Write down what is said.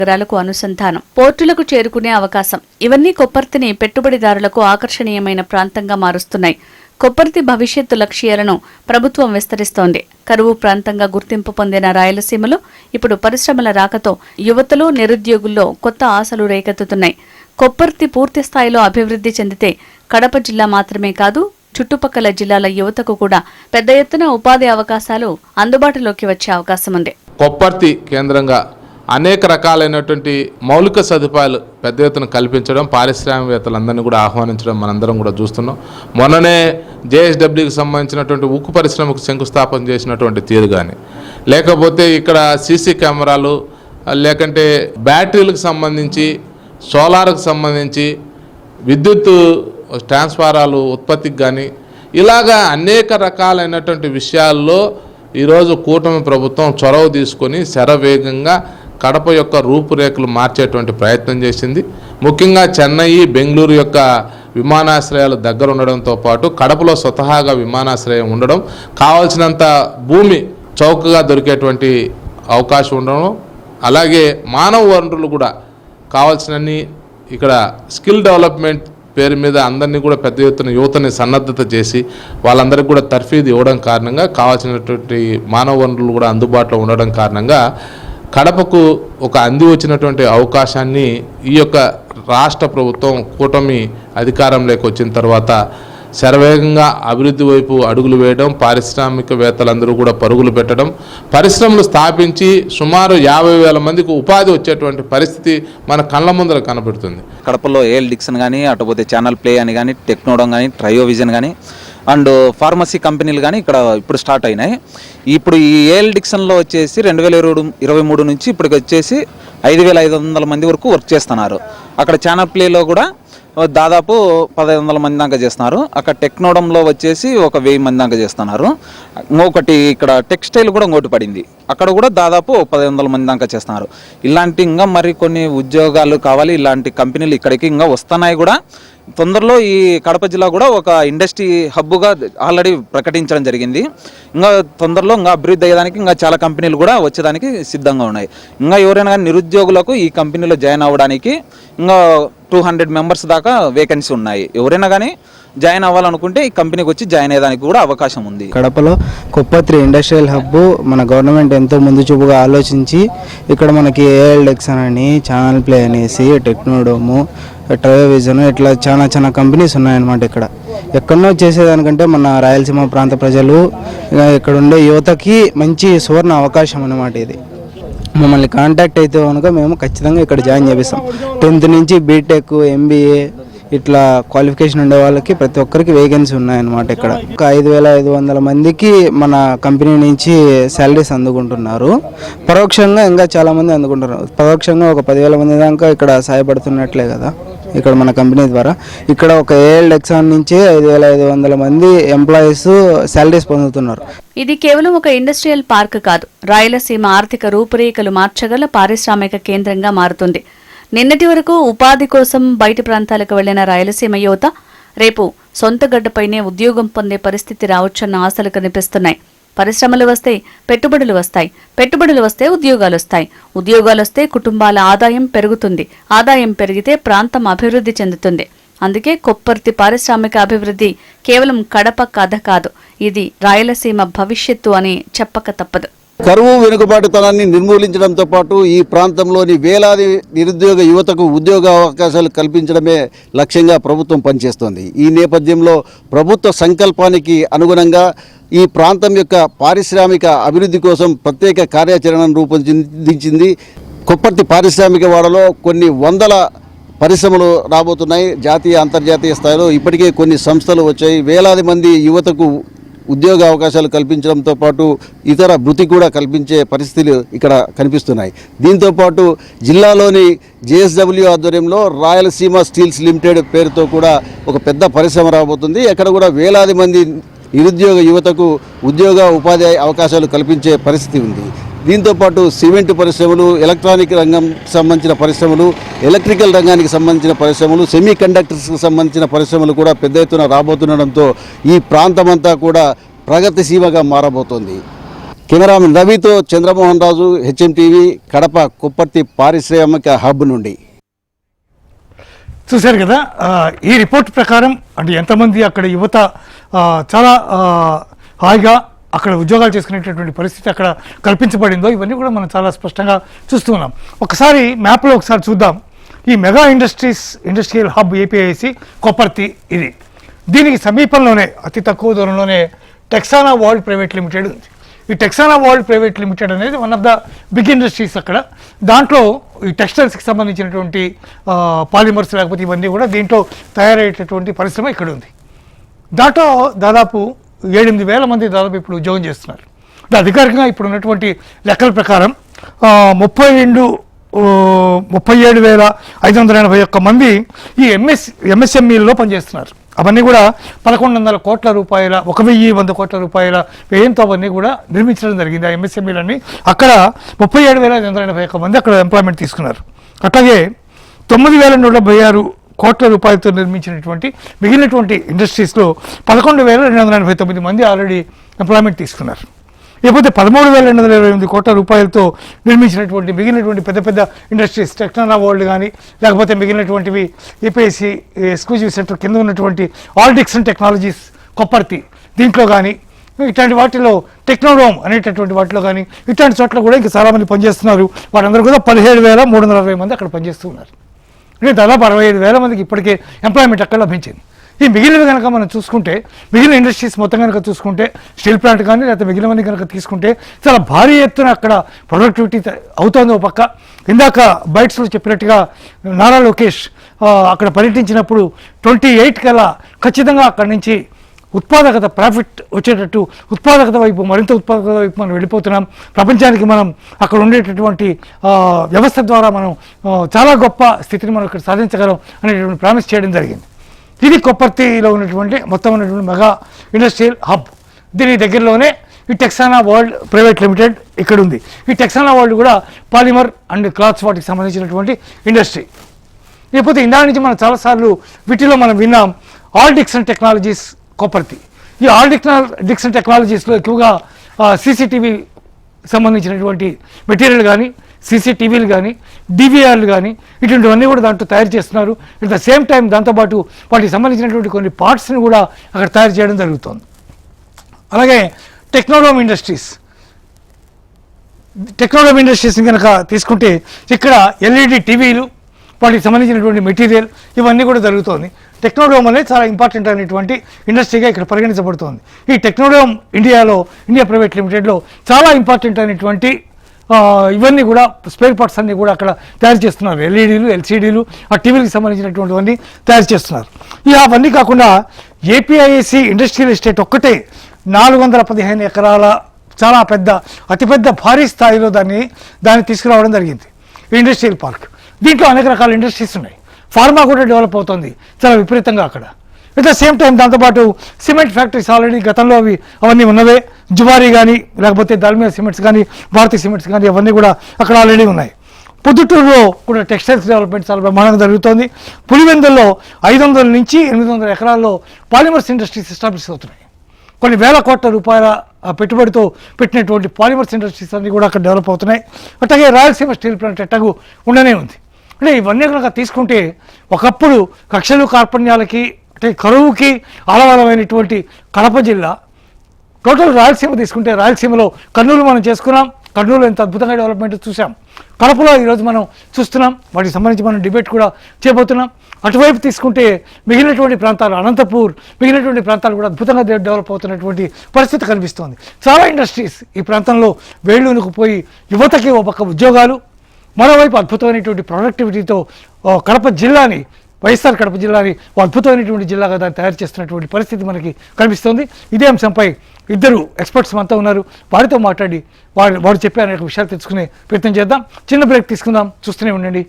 నగరాలకు అనుసంధానం, పోర్టులకు చేరుకునే అవకాశం ఇవన్నీ కొప్పర్తిని పెట్టుబడిదారులకు ఆకర్షణీయమైన ప్రాంతంగా మారుస్తున్నాయి. కొప్పర్తి భవిష్యత్తు లక్ష్యాలను ప్రభుత్వం విస్తరిస్తోంది. కరువు ప్రాంతంగా గుర్తింపు పొందిన రాయలసీమలో ఇప్పుడు పరిశ్రమల రాకతో యువతలో, నిరుద్యోగుల్లో కొత్త ఆశలు రేకెత్తుతున్నాయి. కొప్పర్తి పూర్తి స్థాయిలో అభివృద్ధి చెందితే కడప జిల్లా మాత్రమే కాదు, చుట్టుపక్కల జిల్లాల యువతకు కూడా పెద్ద ఎత్తున ఉపాధి అవకాశాలు అందుబాటులోకి వచ్చే అవకాశం ఉంది. కొప్పర్తి కేంద్రంగా అనేక రకాలైనటువంటి మౌలిక సదుపాయాలు పెద్ద ఎత్తున కల్పించడం, పారిశ్రామికవేత్తలందరినీ కూడా ఆహ్వానించడం మనందరం కూడా చూస్తున్నాం. మొన్ననే జేఎస్డబ్ల్యూకి సంబంధించినటువంటి ఉక్కు పరిశ్రమకు శంకుస్థాపన చేసినటువంటి తీరు కానీ, లేకపోతే ఇక్కడ సీసీ కెమెరాలు, లేకంటే బ్యాటరీలకు సంబంధించి, సోలార్కు సంబంధించి, విద్యుత్ ట్రాన్స్ఫారాలు ఉత్పత్తికి కానీ, ఇలాగా అనేక రకాలైనటువంటి విషయాల్లో ఈరోజు కూటమి ప్రభుత్వం చొరవ తీసుకొని శరవేగంగా కడప యొక్క రూపురేఖలు మార్చేటువంటి ప్రయత్నం చేసింది. ముఖ్యంగా చెన్నై, బెంగళూరు యొక్క విమానాశ్రయాలు దగ్గర ఉండడంతో పాటు కడపలో స్వతహాగా విమానాశ్రయం ఉండడం, కావాల్సినంత భూమి చౌకగా దొరికేటువంటి అవకాశం ఉండడం, అలాగే మానవ వనరులు కూడా కావాల్సినన్ని ఇక్కడ స్కిల్ డెవలప్మెంట్ పేరు మీద అందరినీ కూడా పెద్ద ఎత్తున యువతని సన్నద్ధత చేసి వాళ్ళందరికీ కూడా తర్ఫీదు ఇవ్వడం కారణంగా కావాల్సినటువంటి మానవ వనరులు కూడా అందుబాటులో ఉండడం కారణంగా కడపకు ఒక అంది వచ్చినటువంటి అవకాశాన్ని ఈ యొక్క రాష్ట్ర ప్రభుత్వం కూటమి అధికారంలోకి వచ్చిన తర్వాత శరవేగంగా అభివృద్ధి వైపు అడుగులు వేయడం, పారిశ్రామికవేత్తలందరూ కూడా పరుగులు పెట్టడం, పరిశ్రమలు స్థాపించి సుమారు 50,000 మందికి ఉపాధి వచ్చేటువంటి పరిస్థితి మన కళ్ళ ముందర కనబడుతుంది. కడపలో ఏఎల్ డిక్సన్ కానీ, అటుపోతే ఛానల్ ప్లే అని కానీ, టెక్నోడమ్ కానీ, ట్రయోవిజన్ కానీ అండ్ ఫార్మసీ కంపెనీలు కానీ ఇక్కడ ఇప్పుడు స్టార్ట్ అయినాయి. ఇప్పుడు ఈ ఏఎల్ డిక్సన్లో వచ్చేసి 2023 నుంచి ఇప్పటికి వచ్చేసి 5,500 మంది వరకు వర్క్ చేస్తున్నారు. అక్కడ ఛానల్ ప్లేలో కూడా దాదాపు 1,500 మంది దాకా చేస్తున్నారు. అక్కడ టెక్నోడంలో వచ్చేసి 1,000 మంది దాకా చేస్తున్నారు. ఇంకొకటి ఇక్కడ టెక్స్టైల్ కూడా ఇంకోటి పడింది, అక్కడ కూడా దాదాపు 1,500 మంది దాకా చేస్తున్నారు. ఇలాంటి ఇంకా మరి కొన్ని ఉద్యోగాలు కావాలి, ఇలాంటి కంపెనీలు ఇక్కడికి ఇంకా వస్తున్నాయి కూడా. తొందరలో ఈ కడప జిల్లా కూడా ఒక ఇండస్ట్రీ హబ్గా ఆల్రెడీ ప్రకటించడం జరిగింది. ఇంకా తొందరలో ఇంకా అభివృద్ధి అయ్యేదానికి ఇంకా చాలా కంపెనీలు కూడా వచ్చేదానికి సిద్ధంగా ఉన్నాయి. ఇంకా ఎవరైనా కానీ నిరుద్యోగులకు ఈ కంపెనీలో జాయిన్ అవ్వడానికి ఇంకా 200 మెంబర్స్ దాకా వేకెన్సీ ఉన్నాయి. ఎవరైనా కానీ జాయిన్ అవ్వాలనుకుంటే ఈ కంపెనీకి వచ్చి జాయిన్ అయ్యేదానికి కూడా అవకాశం ఉంది. కడపలో కొప్పర్తి ఇండస్ట్రియల్ హబ్ మన గవర్నమెంట్ ఎంతో ముందు చూపుగా ఆలోచించి ఇక్కడ మనకి ఏఎల్ డిక్సన్ అని, ఛానల్ ప్లే అనేసి, టెక్నోడోము, ట్రయోవిజన్ ఇట్లా చాలా కంపెనీస్ ఉన్నాయన్నమాట. ఇక్కడ ఎక్కడనో చేసేదానికంటే మన రాయలసీమ ప్రాంత ప్రజలు ఇక్కడ ఉండే యువతకి మంచి సువర్ణ అవకాశం అన్నమాట ఇది. మమ్మల్ని కాంటాక్ట్ అయితే కనుక మేము ఖచ్చితంగా ఇక్కడ జాయిన్ చేపిస్తాం. 10th నుంచి బీటెక్, ఎంబీఏ ఇట్లా క్వాలిఫికేషన్ ఉండే వాళ్ళకి ప్రతి ఒక్కరికి వేకెన్సీ ఉన్నాయన్నమాట. ఇక్కడ ఒక 5,500 మందికి మన కంపెనీ నుంచి శాలరీస్ అందుకుంటున్నారు. పరోక్షంగా ఇంకా చాలామంది అందుకుంటున్నారు. పరోక్షంగా ఒక 10,000 మంది దాకా ఇక్కడ సహాయపడుతున్నట్లే కదా ఇక్కడ మన కంపెనీ ద్వారా. ఇక్కడ ఒక ఏఎల్ డిక్సన్ నుంచి 5,500 మంది ఎంప్లాయీస్ శాలరీస్ పొందుతున్నారు. ఇది కేవలం ఒక ఇండస్ట్రియల్ పార్క్ కాదు, రాయలసీమ ఆర్థిక రూపురేఖలు మార్చగల పారిశ్రామిక కేంద్రంగా మారుతుంది. నిన్నటి వరకు ఉపాధి కోసం బయటి ప్రాంతాలకు వెళ్లిన రాయలసీమ యువత రేపు సొంత గడ్డపైనే ఉద్యోగం పొందే పరిస్థితి రావచ్చన్న ఆశలు కనిపిస్తున్నాయి. పరిశ్రమలు వస్తే పెట్టుబడులు వస్తాయి, పెట్టుబడులు వస్తే ఉద్యోగాలు వస్తాయి, ఉద్యోగాలు వస్తే కుటుంబాల ఆదాయం పెరుగుతుంది, ఆదాయం పెరిగితే ప్రాంతం అభివృద్ధి చెందుతుంది. అందుకే కొప్పర్తి పారిశ్రామిక అభివృద్ధి కేవలం కడప కథ కాదు, ఇది రాయలసీమ భవిష్యత్తు అని చెప్పక తప్పదు. కరువు వెనుకబాటుతనాన్ని నిర్మూలించడంతో పాటు ఈ ప్రాంతంలోని వేలాది నిరుద్యోగ యువతకు ఉద్యోగ అవకాశాలు కల్పించడమే లక్ష్యంగా ప్రభుత్వం పనిచేస్తోంది. ఈ నేపథ్యంలో ప్రభుత్వ సంకల్పానికి అనుగుణంగా ఈ ప్రాంతం యొక్క పారిశ్రామిక అభివృద్ధి కోసం ప్రత్యేక కార్యాచరణను రూపొందించింది. కొప్పర్తి పారిశ్రామిక వాడలో కొన్ని వందల పరిశ్రమలు రాబోతున్నాయి. జాతీయ, అంతర్జాతీయ స్థాయిలో ఇప్పటికే కొన్ని సంస్థలు వచ్చాయి. వేలాది మంది యువతకు ఉద్యోగ అవకాశాలు కల్పించడంతో పాటు ఇతర వృత్తి కూడా కల్పించే పరిస్థితులు ఇక్కడ కనిపిస్తున్నాయి. దీంతోపాటు జిల్లాలోని జేఎస్డబ్ల్యూ ఆధ్వర్యంలో రాయలసీమ స్టీల్స్ లిమిటెడ్ పేరుతో కూడా ఒక పెద్ద పరిశ్రమ రాబోతుంది. అక్కడ కూడా వేలాది మంది నిరుద్యోగ యువతకు ఉద్యోగ ఉపాధి అవకాశాలు కల్పించే పరిస్థితి ఉంది. దీంతోపాటు సిమెంట్ పరిశ్రమలు, ఎలక్ట్రానిక్ రంగం సంబంధించిన పరిశ్రమలు, ఎలక్ట్రికల్ రంగానికి సంబంధించిన పరిశ్రమలు, సెమీ కండక్టర్స్కి సంబంధించిన పరిశ్రమలు కూడా పెద్ద ఎత్తున రాబోతుండడంతో ఈ ప్రాంతమంతా కూడా ప్రగతిసీమగా మారబోతోంది. కెమెరామెన్ రవితో చంద్రమోహన్ రాజు, HMTV, కడప కుప్పర్తి పారిశ్రామిక హబ్ నుండి. చూశారు కదా, ఈ రిపోర్ట్ ప్రకారం అంటే ఎంతమంది అక్కడ యువత చాలా హాయిగా అక్కడ ఉద్యోగాలు చేసుకునేటటువంటి పరిస్థితి అక్కడ కల్పించబడిందో ఇవన్నీ కూడా మనం చాలా స్పష్టంగా చూస్తూ ఉన్నాం. ఒకసారి మ్యాప్లో ఒకసారి చూద్దాం. ఈ mega industrial hub APIC Kopparthi ఇది. దీనికి సమీపంలోనే అతి తక్కువ దూరంలోనే టెక్సానా వరల్డ్ ప్రైవేట్ లిమిటెడ్ ఉంది. ఈ టెక్సానా వరల్డ్ ప్రైవేట్ లిమిటెడ్ అనేది one of the big industries అక్కడ. దాంట్లో ఈ టెక్స్టైల్స్కి సంబంధించినటువంటి పాలిమర్స్ లేకపోతే ఇవన్నీ కూడా దీంట్లో తయారయ్యేటటువంటి పరిశ్రమ ఇక్కడ ఉంది. దాంట్లో దాదాపు 8,000 మంది దాదాపు ఇప్పుడు ఉద్యోగం చేస్తున్నారు. అధికారికంగా ఇప్పుడు ఉన్నటువంటి లెక్కల ప్రకారం 37,581 మంది ఈ MSMEల్లో పనిచేస్తున్నారు. అవన్నీ కూడా 1,100 కోట్ల రూపాయల 1,100 కోట్ల రూపాయల వ్యయంతో అవన్నీ కూడా నిర్మించడం జరిగింది. ఆ MSMEలన్నీ అక్కడ 37,581 మంది అక్కడ ఎంప్లాయ్మెంట్ తీసుకున్నారు. అట్లాగే 9,176 కోట్ల రూపాయలతో నిర్మించినటువంటి మిగిలినటువంటి ఇండస్ట్రీస్లో 11,289 మంది ఆల్రెడీ ఎంప్లాయ్మెంట్ తీసుకున్నారు. లేకపోతే 13,228 కోట్ల రూపాయలతో నిర్మించినటువంటి మిగిలినటువంటి పెద్ద పెద్ద ఇండస్ట్రీస్ టెక్నానా వరల్డ్ కానీ లేకపోతే మిగిలినటువంటివి APIC ఎక్స్క్లూజివ్ సెంటర్ కింద ఉన్నటువంటి ఆల్ డిక్సన్ టెక్నాలజీస్ కొప్పర్తి దీంట్లో కానీ ఇట్లాంటి వాటిలో టెక్నోడోమ్ అనేటటువంటి వాటిలో కానీ ఇట్లాంటి చోట్ల కూడా ఇంకా చాలామంది పనిచేస్తున్నారు. వారందరూ కూడా 17,360 మంది అక్కడ పనిచేస్తున్నారు. అంటే దాదాపు 65,000 మందికి ఇప్పటికే ఎంప్లాయ్మెంట్ అక్కడ లభించింది. ఈ మిగిలినవి కనుక మనం చూసుకుంటే మిగిలిన ఇండస్ట్రీస్ మొత్తం కనుక చూసుకుంటే స్టీల్ ప్లాంట్ కానీ లేకపోతే మిగిలినవన్నీ కనుక తీసుకుంటే చాలా భారీ ఎత్తున అక్కడ ప్రొడక్టివిటీ అవుతుంది. ఒక పక్క ఇందాక బైట్స్లో చెప్పినట్టుగా నారా లోకేష్ అక్కడ పర్యటించినప్పుడు 28 కల్లా ఖచ్చితంగా అక్కడి నుంచి ఉత్పాదకత ప్రాఫిట్ వచ్చేటట్టు ఉత్పాదకత వైపు మరింత ఉత్పాదకత వైపు మనం వెళ్ళిపోతున్నాం. ప్రపంచానికి మనం అక్కడ ఉండేటటువంటి వ్యవస్థ ద్వారా మనం చాలా గొప్ప స్థితిని మనం ఇక్కడ సాధించగలం అనేటువంటి ప్రామిస్ చేయడం జరిగింది. ఇది కొప్పర్తిలో ఉన్నటువంటి మొత్తం ఉన్నటువంటి మెగా ఇండస్ట్రియల్ హబ్. దీని దగ్గరలోనే ఈ టెక్సానా వరల్డ్ ప్రైవేట్ లిమిటెడ్ ఇక్కడ ఉంది. ఈ టెక్సానా వరల్డ్ కూడా పాలిమర్ అండ్ క్లాత్స్ వాటికి సంబంధించినటువంటి ఇండస్ట్రీ. లేకపోతే ఇందా నుంచి మనం చాలాసార్లు వీటిలో మనం విన్నాం ఆల్ డిక్సన్ టెక్నాలజీస్ కొప్పర్తి. ఈ ఆల్ డిక్సన్ టెక్నాలజీస్లో ఎక్కువగా CCTV సంబంధించినటువంటి మెటీరియల్ కానీ CCTVలు కానీ DVRలు కానీ ఇటువంటివన్నీ కూడా దాంట్లో తయారు చేస్తున్నారు. అట్ ద సేమ్ టైం దాంతోపాటు వాటికి సంబంధించినటువంటి కొన్ని పార్ట్స్ని కూడా అక్కడ తయారు చేయడం జరుగుతుంది. అలాగే టెక్నోడోమ్ ఇండస్ట్రీస్ని కనుక తీసుకుంటే ఇక్కడ LED టీవీలు వాటికి సంబంధించినటువంటి మెటీరియల్ ఇవన్నీ కూడా జరుగుతుంది. టెక్నోడోమ్ అనేది చాలా ఇంపార్టెంట్ అనేటువంటి ఇండస్ట్రీగా ఇక్కడ పరిగణించబడుతోంది. ఈ టెక్నోడోమ్ ఇండియా ప్రైవేట్ లిమిటెడ్లో చాలా ఇంపార్టెంట్ అనేటువంటి ఇవన్నీ కూడా స్పేర్ పార్ట్స్ అన్నీ కూడా అక్కడ తయారు చేస్తున్నారు. LEDలు LCDలు ఆ టీవీలకు సంబంధించినటువంటివన్నీ తయారు చేస్తున్నారు. అవన్నీ కాకుండా APIC ఇండస్ట్రియల్ ఎస్టేట్ ఒక్కటే 415 ఎకరాల చాలా అతిపెద్ద భారీ స్థాయిలో దాన్ని తీసుకురావడం జరిగింది. ఇండస్ట్రియల్ పార్క్ దీంట్లో అనేక రకాల ఇండస్ట్రీస్ ఉన్నాయి. ఫార్మా కూడా డెవలప్ అవుతుంది చాలా విపరీతంగా అక్కడ. అట్ ద సేమ్ టైం దాంతోపాటు సిమెంట్ ఫ్యాక్టరీస్ ఆల్రెడీ గతంలో అవన్నీ ఉన్నవే. జువారీ కానీ లేకపోతే దాల్మియా సిమెంట్స్ కానీ భారతీయ సిమెంట్స్ కానీ అవన్నీ కూడా అక్కడ ఆల్రెడీ ఉన్నాయి. పొద్దుటూరులో కూడా టెక్స్టైల్స్ డెవలప్మెంట్ చాలా బ్రహ్మాండంగా జరుగుతోంది. పులివెందుల్లో 500 నుంచి 800 ఎకరాల్లో పాలిమర్స్ ఇండస్ట్రీస్ ఎస్టాబ్లిష్ అవుతున్నాయి. కొన్ని వేల కోట్ల రూపాయల పెట్టుబడితో పెట్టినటువంటి పాలిమర్స్ ఇండస్ట్రీస్ అన్నీ కూడా అక్కడ డెవలప్ అవుతున్నాయి. అట్లాగే రాయలసీమ స్టీల్ ప్లాంట్ ఎట్టగు ఉండనే ఉంది. అంటే ఇవన్నీ కనుక తీసుకుంటే ఒకప్పుడు కక్షలు కార్పణ్యాలకి అంటే కరువుకి ఆలవాలమైనటువంటి కడప జిల్లా టోటల్ రాయలసీమ తీసుకుంటే రాయలసీమలో కర్నూలు మనం చేసుకున్నాం. కర్నూలు ఎంత అద్భుతంగా డెవలప్మెంట్ చూసాం. కడపలో ఈరోజు మనం చూస్తున్నాం. వాటికి సంబంధించి మనం డిబేట్ కూడా చేయబోతున్నాం. అటువైపు తీసుకుంటే మిగిలినటువంటి ప్రాంతాలు అనంతపూర్ మిగిలినటువంటి ప్రాంతాలు కూడా అద్భుతంగా డెవలప్ అవుతున్నటువంటి పరిస్థితి కనిపిస్తోంది. చాలా ఇండస్ట్రీస్ ఈ ప్రాంతంలో వేళ్ళునుకుపోయి యువతకి ఒక పక్క ఉద్యోగాలు, మరోవైపు అద్భుతమైనటువంటి ప్రొడక్టివిటీతో వైఎస్ఆర్ కడప జిల్లాని అద్భుతమైనటువంటి జిల్లాగా దాన్ని తయారు చేస్తున్నటువంటి పరిస్థితి మనకి కనిపిస్తోంది. ఇదే అంశంపై ఇద్దరు ఎక్స్పర్ట్స్ అంతా ఉన్నారు. వారితో మాట్లాడి వారు చెప్పే అనేక విషయాలు తెలుసుకునే ప్రయత్నం చేద్దాం. చిన్న బ్రేక్ తీసుకుందాం. చూస్తూనే ఉండండి.